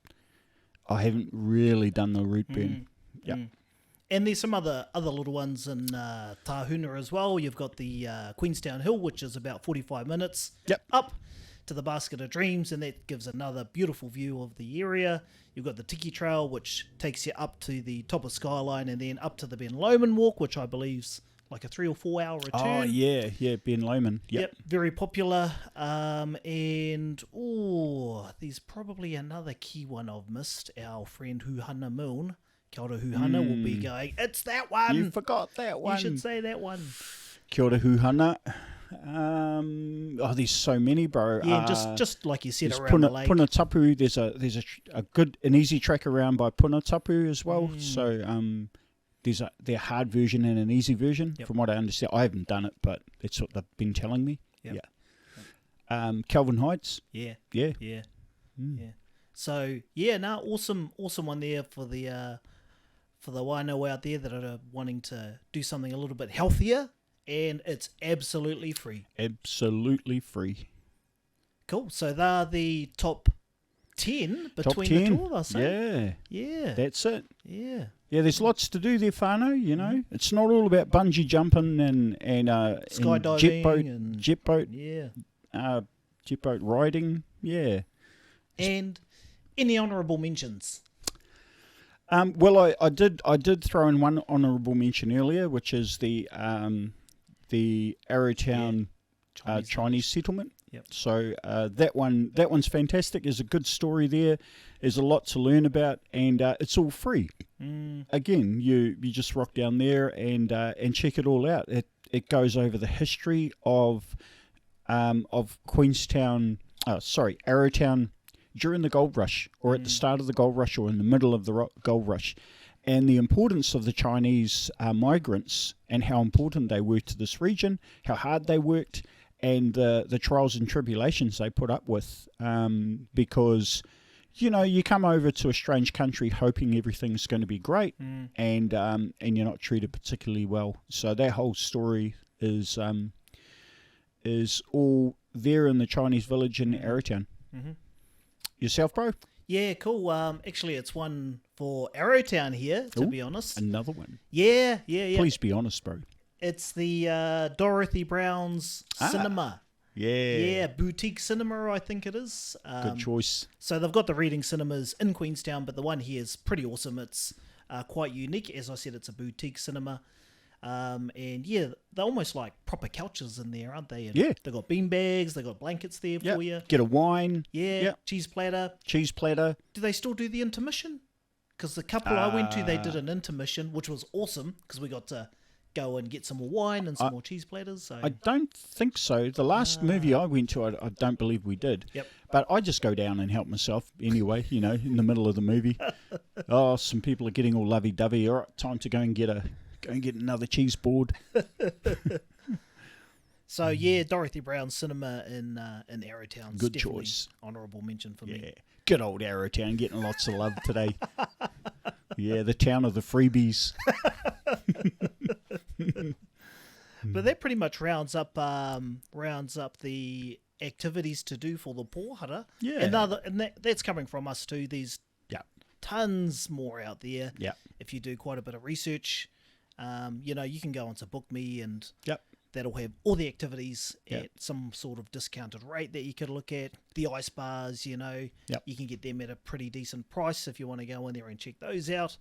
Speaker 2: I haven't really done the route burn.
Speaker 1: And there's some other little ones in Tahuna as well. You've got the Queenstown Hill, which is about 45 minutes up to the Basket of Dreams, and that gives another beautiful view of the area. You've got the Tiki Trail, which takes you up to the top of Skyline and then up to the Ben Lomond Walk, which I believe's like a 3 or 4 hour return.
Speaker 2: Oh, yeah, Ben Lomond. Yep,
Speaker 1: very popular. And there's probably another key one I've missed. Our friend Huhana Milne, Kia ora Huhana, will be going, it's that one!
Speaker 2: You forgot that one.
Speaker 1: You should say that one.
Speaker 2: Kia ora Huhana. There's so many, bro.
Speaker 1: Yeah, just like you said, around the lake.
Speaker 2: Punatapu, there's a good and easy track around by Punatapu as well. So there's their hard version and an easy version. From what I understand, I haven't done it, but that's what they've been telling me. Kelvin Heights. Yeah.
Speaker 1: So awesome one there for the whānau out there that are wanting to do something a little bit healthier. And it's absolutely free.
Speaker 2: Absolutely free.
Speaker 1: Cool. So they're the top 10 between the two of us.
Speaker 2: Yeah. That's it.
Speaker 1: Yeah.
Speaker 2: Yeah, there's lots to do there, whānau, you know. It's not all about bungee jumping and
Speaker 1: skydiving
Speaker 2: jet boat riding. Yeah. And
Speaker 1: any honourable mentions?
Speaker 2: Well, I did throw in one honourable mention earlier, which is the Arrowtown Chinese settlement.
Speaker 1: Yep.
Speaker 2: So that one's fantastic. There's a good story there. There's a lot to learn about, and it's all free. Again, you just rock down there and check it all out. It goes over the history of Queenstown, Arrowtown during the gold rush, or at the start of the gold rush, or in the middle of the gold rush, and the importance of the Chinese migrants and how important they were to this region, how hard they worked, and the trials and tribulations they put up with, because you come over to a strange country hoping everything's going to be great, and you're not treated particularly well. So that whole story is all there in the Chinese village in Arrowtown. Yourself, bro?
Speaker 1: Yeah, cool. Actually, it's one for Arrowtown here, to be honest.
Speaker 2: Another one?
Speaker 1: Yeah.
Speaker 2: Please be honest, bro.
Speaker 1: It's the Dorothy Brown's Cinema. Yeah, boutique cinema, I think it is.
Speaker 2: Good choice.
Speaker 1: So they've got the reading cinemas in Queenstown, but the one here is pretty awesome. It's quite unique. As I said, it's a boutique cinema. And yeah, they're almost like proper couches in there, aren't they? And
Speaker 2: Yeah.
Speaker 1: they got bean bags, they got blankets there
Speaker 2: Yep.
Speaker 1: for you.
Speaker 2: Get a wine.
Speaker 1: Yeah,
Speaker 2: Yep.
Speaker 1: cheese platter.
Speaker 2: Cheese platter.
Speaker 1: Do they still do the intermission? Because the couple I went to, they did an intermission, which was awesome because we got to go and get some more wine and some more cheese platters. So
Speaker 2: I don't think so. The last movie I went to, I don't believe we did.
Speaker 1: Yep.
Speaker 2: But I just go down and help myself anyway, in the middle of the movie. Oh, some people are getting all lovey-dovey. All right, time to go and get another cheese board.
Speaker 1: So yeah, Dorothy Brown Cinema in Arrowtown.
Speaker 2: Good choice.
Speaker 1: Honourable mention for
Speaker 2: Yeah.
Speaker 1: me.
Speaker 2: Good old Arrowtown, getting lots of love today. Yeah, the town of the freebies.
Speaker 1: But that pretty much rounds up the activities to do for the pōhara.
Speaker 2: Yeah.
Speaker 1: And that's coming from us too. There's
Speaker 2: Yeah.
Speaker 1: tons more out there.
Speaker 2: Yeah.
Speaker 1: If you do quite a bit of research, you can go onto Book Me and
Speaker 2: Yep.
Speaker 1: that'll have all the activities
Speaker 2: Yep.
Speaker 1: at some sort of discounted rate that you could look at. The ice bars,
Speaker 2: Yep.
Speaker 1: you can get them at a pretty decent price if you want to go in there and check those out.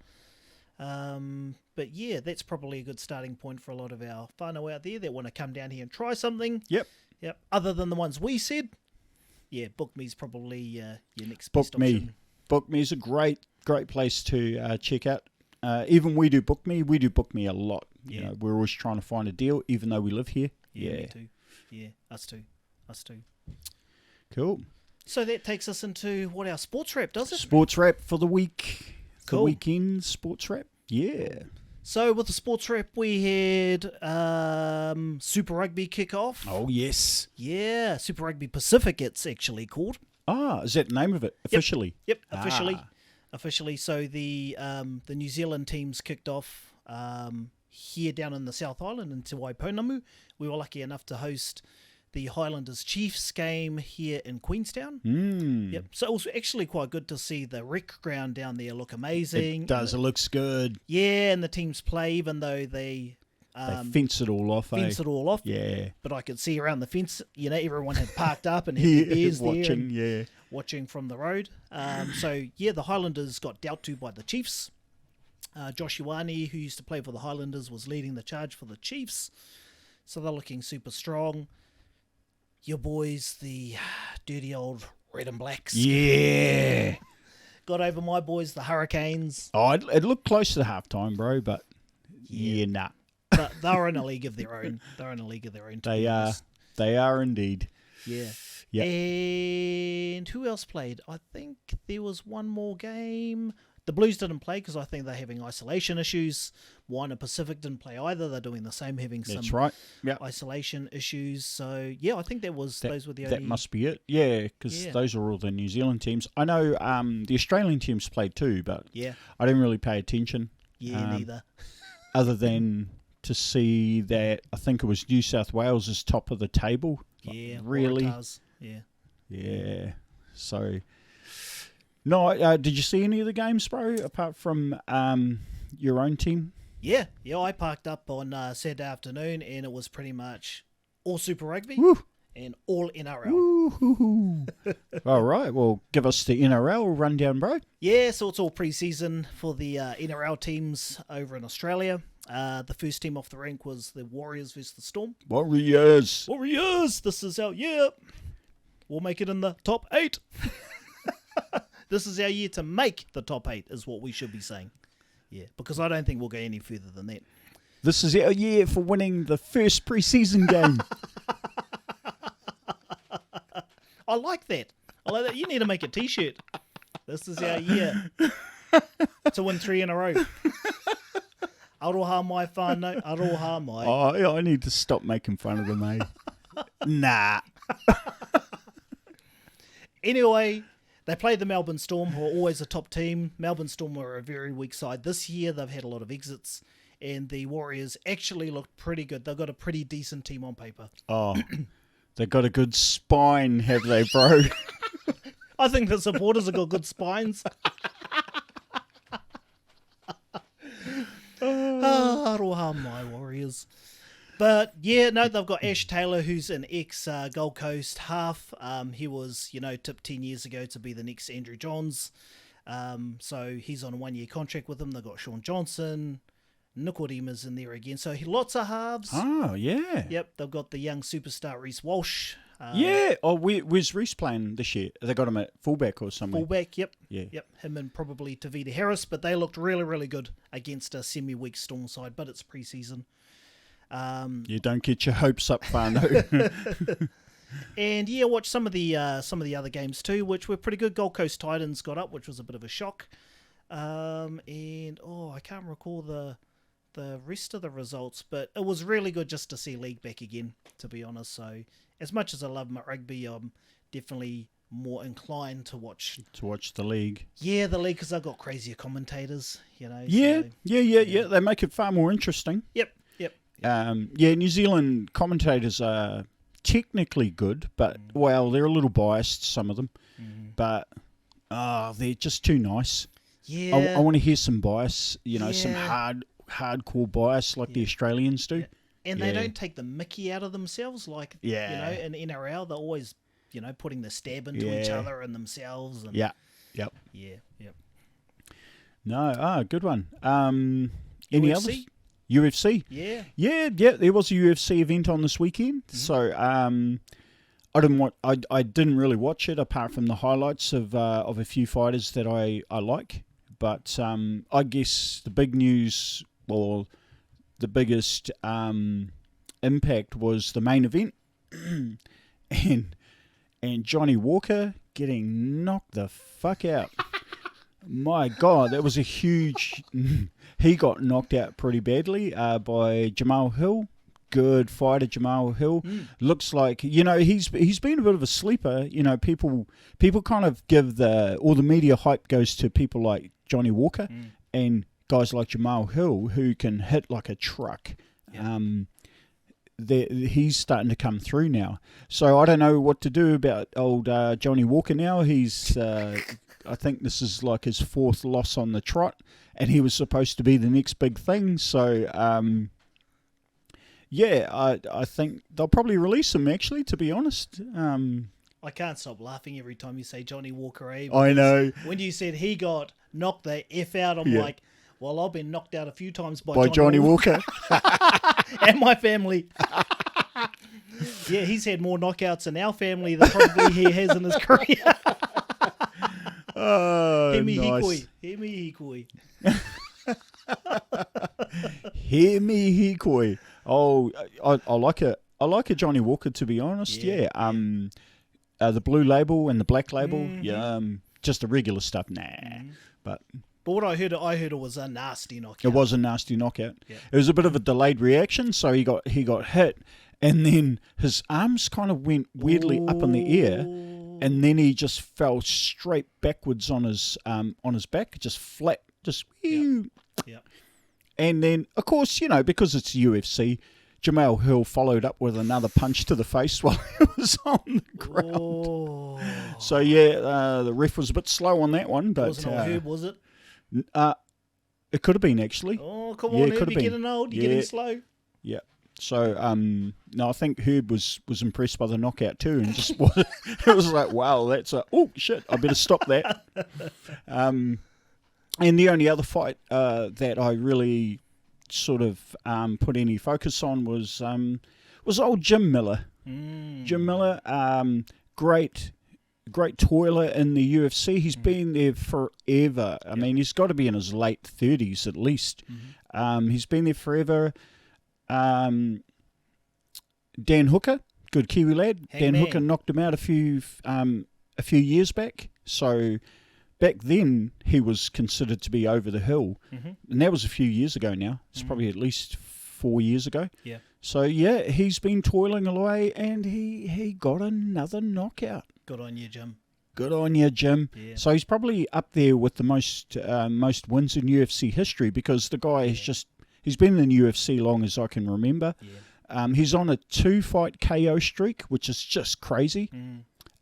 Speaker 1: But yeah, that's probably a good starting point for a lot of our whānau out there that want to come down here and try something.
Speaker 2: Yep.
Speaker 1: Yep. Other than the ones we said, yeah, Book Me's probably your next
Speaker 2: Book
Speaker 1: best
Speaker 2: Me.
Speaker 1: option.
Speaker 2: Book Me is a great place to check out. Even we do Book Me. We do Book Me a lot.
Speaker 1: Yeah.
Speaker 2: We're always trying to find a deal, even though we live here.
Speaker 1: Yeah, me too. Yeah, us too.
Speaker 2: Cool.
Speaker 1: So that takes us into what our sports wrap does it?
Speaker 2: Sports wrap for the week. The
Speaker 1: Cool.
Speaker 2: weekend sports wrap. Yeah.
Speaker 1: So with the sports wrap, we had Super Rugby kick off.
Speaker 2: Oh, yes.
Speaker 1: Yeah, Super Rugby Pacific it's actually called.
Speaker 2: Ah, is that the name of it officially?
Speaker 1: Yep, officially.
Speaker 2: Ah.
Speaker 1: Officially. So the New Zealand teams kicked off here down in the South Island in Te Waipounamu. We were lucky enough to host the Highlanders Chiefs game here in Queenstown. Yep. So it was actually quite good to see the rec ground down there look amazing.
Speaker 2: It does. It looks good.
Speaker 1: Yeah, and the teams play even though they
Speaker 2: They fence it all off,
Speaker 1: fence it all off.
Speaker 2: Yeah.
Speaker 1: But I could see around the fence, everyone had parked up and had their beers there.
Speaker 2: Watching,
Speaker 1: and
Speaker 2: yeah.
Speaker 1: watching from the road. So the Highlanders got dealt to by the Chiefs. Josh Ioane, who used to play for the Highlanders, was leading the charge for the Chiefs. So they're looking super strong. Your boys, the dirty old red and blacks,
Speaker 2: Yeah.
Speaker 1: got over my boys, the Hurricanes.
Speaker 2: Oh, it looked close to the halftime, bro, but nah.
Speaker 1: But they're in a league of their own. To
Speaker 2: They
Speaker 1: be
Speaker 2: are.
Speaker 1: honest.
Speaker 2: They are indeed.
Speaker 1: Yeah.
Speaker 2: Yep.
Speaker 1: And who else played? I think there was one more game. The Blues didn't play because I think they're having isolation issues. Wine Pacific didn't play either. They're doing the same, having some
Speaker 2: That's right. Yeah.
Speaker 1: isolation issues. So yeah, I think those were the
Speaker 2: That
Speaker 1: only.
Speaker 2: must be it. Yeah, because
Speaker 1: Yeah.
Speaker 2: those are all the New Zealand teams. I know the Australian teams played too, but
Speaker 1: Yeah.
Speaker 2: I didn't really pay attention.
Speaker 1: Neither.
Speaker 2: Other than to see that I think it was New South Wales is top of the table. Like,
Speaker 1: Yeah.
Speaker 2: really?
Speaker 1: Waratahs. Yeah.
Speaker 2: Yeah. So, no, did you see any of the games, bro, apart from your own team?
Speaker 1: Yeah. I parked up on Saturday afternoon, and it was pretty much all Super Rugby
Speaker 2: Woo!
Speaker 1: and all NRL.
Speaker 2: Woo-hoo-hoo. All right, well, give us the NRL rundown, bro.
Speaker 1: Yeah, so it's all pre-season for the NRL teams over in Australia. The first team off the rank was the Warriors versus the Storm.
Speaker 2: Warriors.
Speaker 1: Warriors! This is our year. We'll make it in the top 8. This is our year to make the top 8 is what we should be saying. Yeah, because I don't think we'll go any further than that.
Speaker 2: This is our year for winning the first pre-season game.
Speaker 1: I like that. You need to make a t-shirt. This is our year to win 3 in a row. Aroha mai whānau, aroha mai.
Speaker 2: Oh, I need to stop making fun of them, eh? Nah.
Speaker 1: Anyway, they played the Melbourne Storm, who are always a top team. Melbourne Storm were a very weak side. This year, they've had a lot of exits, and the Warriors actually looked pretty good. They've got a pretty decent team on paper.
Speaker 2: Oh, they got a good spine, have they, bro?
Speaker 1: I think the supporters have got good spines. Aroha mai Warriors. But yeah, no, they've got Ash Taylor, who's an ex-Gold Coast half. He was, tipped 10 years ago to be the next Andrew Johns. So he's on a 1-year contract with them. They've got Sean Johnson, Nikorima's in there again. So lots of halves.
Speaker 2: Oh, yeah.
Speaker 1: Yep, they've got the young superstar Reece Walsh.
Speaker 2: Yeah. Oh, where's Reece playing this year? They got him at fullback or something.
Speaker 1: Fullback, yep.
Speaker 2: Yeah.
Speaker 1: Yep, him and probably Tavita Harris, but they looked really, really good against a semi-weak Storm side, but it's pre-season.
Speaker 2: You don't get your hopes up, Whānau.
Speaker 1: And yeah, watch some of the other games too, which were pretty good. Gold Coast Titans got up, which was a bit of a shock. And I can't recall the rest of the results, but it was really good just to see league back again, to be honest. So as much as I love my rugby, I'm definitely more inclined to watch
Speaker 2: the league.
Speaker 1: Yeah, the league, because I've got crazier commentators,
Speaker 2: Yeah,
Speaker 1: so,
Speaker 2: yeah. They make it far more interesting.
Speaker 1: Yep.
Speaker 2: New Zealand commentators are technically good, but well, they're a little biased, some of them. But they're just too nice.
Speaker 1: Yeah,
Speaker 2: I want to hear some bias,
Speaker 1: Yeah.
Speaker 2: some hardcore bias like the Australians do.
Speaker 1: Yeah. And they don't take the mickey out of themselves, like in NRL, they're always putting the stab into each other and themselves. And
Speaker 2: Yep. No, good one. Any
Speaker 1: UFC?
Speaker 2: others? UFC. Yeah. There was a UFC event on this weekend, so I didn't really watch it apart from the highlights of a few fighters that I like. But I guess the big news, or the biggest impact, was the main event, and Johnny Walker getting knocked the fuck out. My God, that was a huge... He got knocked out pretty badly by Jamal Hill. Good fighter, Jamal Hill. Looks like, he's been a bit of a sleeper. People kind of give all the media hype goes to people like Johnny Walker and guys like Jamal Hill, who can hit like a truck. He's starting to come through now. So I don't know what to do about old Johnny Walker now. He's... I think this is like his fourth loss on the trot, and he was supposed to be the next big thing. So, I think they'll probably release him, actually, to be honest.
Speaker 1: I can't stop laughing every time you say Johnny Walker.
Speaker 2: I know.
Speaker 1: When you said he got knocked the F out, I'm like, well, I've been knocked out a few times
Speaker 2: by Johnny Walker.
Speaker 1: And my family. Yeah, he's had more knockouts in our family than probably he has in his career.
Speaker 2: Oh, nice.
Speaker 1: Hikoi.
Speaker 2: Hikoi. Oh, I like it. I like a Johnny Walker, to be honest. Yeah. The blue label and the black label. Just the regular stuff. Nah. But
Speaker 1: what I heard it was a nasty knockout.
Speaker 2: It was a nasty knockout.
Speaker 1: Yeah.
Speaker 2: It was a bit of a delayed reaction, so he got hit, and then his arms kind of went weirdly up in the air. And then he just fell straight backwards on his back, just flat, just.
Speaker 1: Yeah.
Speaker 2: And then, of course, because it's UFC, Jamal Hill followed up with another punch to the face while he was on the ground.
Speaker 1: Oh.
Speaker 2: So the ref was a bit slow on that one, but
Speaker 1: wasn't on Herb, was it?
Speaker 2: It could have been, actually.
Speaker 1: Oh, come on, Herb, you're getting old, you're getting slow.
Speaker 2: Yeah. So, no, I think Herb was impressed by the knockout too, and just it was like, wow, oh shit, I better stop that. And the only other fight that I really sort of put any focus on was old Jim Miller. Jim Miller, great toiler in the UFC. He's been there forever. I mean, he's got to be in his late 30s at least. He's been there forever. Dan Hooker, good Kiwi lad. Dan Hooker knocked him out a few years back. So back then he was considered to be over the hill, and that was a few years ago now. It's probably at least 4 years ago.
Speaker 1: Yeah.
Speaker 2: So yeah, he's been toiling away, and he got another knockout.
Speaker 1: Good on you, Jim.
Speaker 2: Good on you, Jim. Yeah. So he's probably up there with the most wins in UFC history, because the guy he's been in the UFC long as I can remember. Yeah. He's on a 2-fight KO streak, which is just crazy.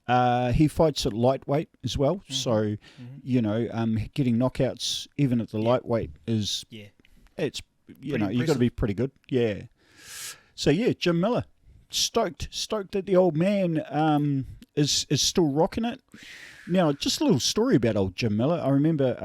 Speaker 2: He fights at lightweight as well. So, getting knockouts even at the lightweight is, it's, you got to be pretty good. Yeah. So, yeah, Jim Miller, stoked that the old man is still rocking it. Now, just a little story about old Jim Miller. I remember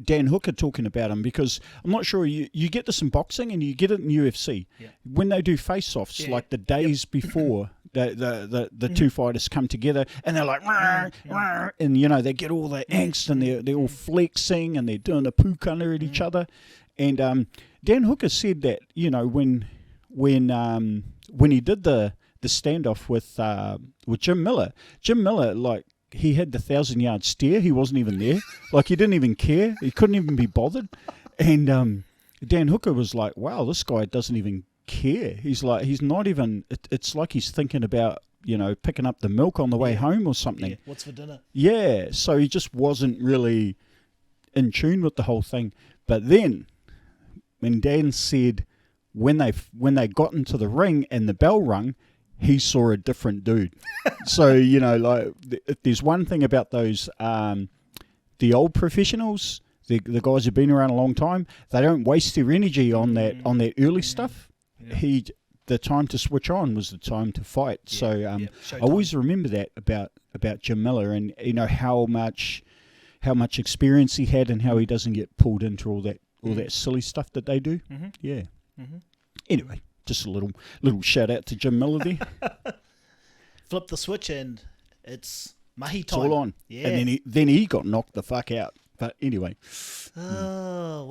Speaker 2: Dan Hooker talking about him, because I'm not sure, you get this in boxing and you get it in UFC.
Speaker 1: Yeah.
Speaker 2: When they do face-offs, like the days before the two fighters come together and they're like, "Rah, rah," and they get all the angst and they're all flexing and they're doing a pukana at each other. And Dan Hooker said that, when he did the standoff with Jim Miller, like, he had the 1,000-yard stare. He wasn't even there. Like, he didn't even care. He couldn't even be bothered. And Dan Hooker was like, wow, this guy doesn't even care. He's like, he's not even, it's like he's thinking about, picking up the milk on the way home or something.
Speaker 1: Yeah, what's for dinner?
Speaker 2: Yeah, so he just wasn't really in tune with the whole thing. But then, when Dan said, when they got into the ring and the bell rung, he saw a different dude. So, like, if there's one thing about those, the old professionals, the guys who've been around a long time, they don't waste their energy on that early stuff. Yeah. The time to switch on was the time to fight. Yeah. So I always remember that about Jim Miller, and how much experience he had and how he doesn't get pulled into all that silly stuff that they do. Mm-hmm. Yeah. Mm-hmm. Anyway. Just a little shout out to Jim Miller there.
Speaker 1: Flip the switch and it's mahi
Speaker 2: It's
Speaker 1: time.
Speaker 2: all on. Yeah. And then he got knocked the fuck out. But anyway.
Speaker 1: Oh,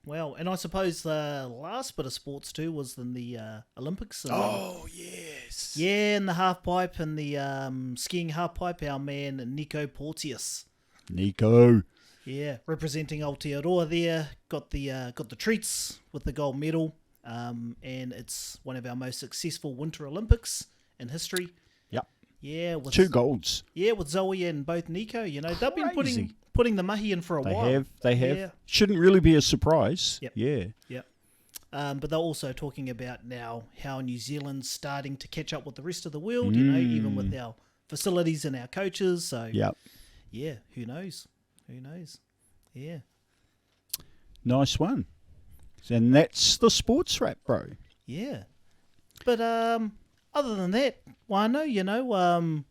Speaker 1: well. And I suppose the last bit of sports too was in the Olympics.
Speaker 2: Yes.
Speaker 1: Yeah, in the half-pipe and the skiing half-pipe, our man Nico Porteous.
Speaker 2: Nico.
Speaker 1: Yeah, representing Aotearoa there. Got the treats with the gold medal. And it's one of our most successful Winter Olympics in history.
Speaker 2: Yep.
Speaker 1: Yeah, with
Speaker 2: 2 golds.
Speaker 1: Yeah, with Zoe and both Nico. They've been putting the mahi in for a while.
Speaker 2: They have.
Speaker 1: Yeah.
Speaker 2: Shouldn't really be a surprise.
Speaker 1: Yep.
Speaker 2: Yeah.
Speaker 1: Yep. But they're also talking about now how New Zealand's starting to catch up with the rest of the world. Even with our facilities and our coaches. So.
Speaker 2: Yep.
Speaker 1: Yeah. Who knows? Yeah.
Speaker 2: Nice one. And that's the sports wrap, bro.
Speaker 1: Yeah. But other than that, Wano,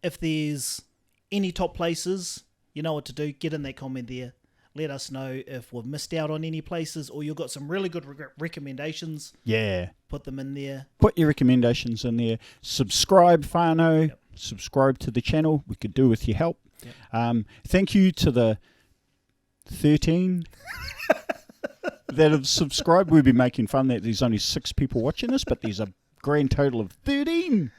Speaker 1: if there's any top places, you know what to do. Get in that comment there. Let us know if we've missed out on any places or you've got some really good recommendations.
Speaker 2: Yeah.
Speaker 1: Put them in there.
Speaker 2: Put your recommendations in there. Subscribe, whānau.
Speaker 1: Yep.
Speaker 2: Subscribe to the channel. We could do with your help.
Speaker 1: Yep.
Speaker 2: Thank you to the 13... that have subscribed. We'll be making fun that there's only 6 people watching us, but there's a grand total of 13.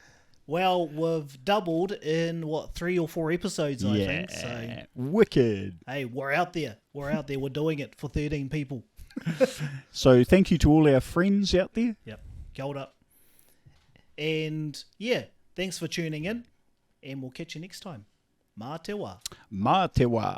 Speaker 1: Well, we've doubled in 3 or 4 episodes, I think. So
Speaker 2: wicked.
Speaker 1: Hey, we're out there. We're doing it for 13 people.
Speaker 2: So thank you to all our friends out there.
Speaker 1: Yep. Gold up. And yeah, thanks for tuning in, and we'll catch you next time. Mā te wā.
Speaker 2: Mā te wā.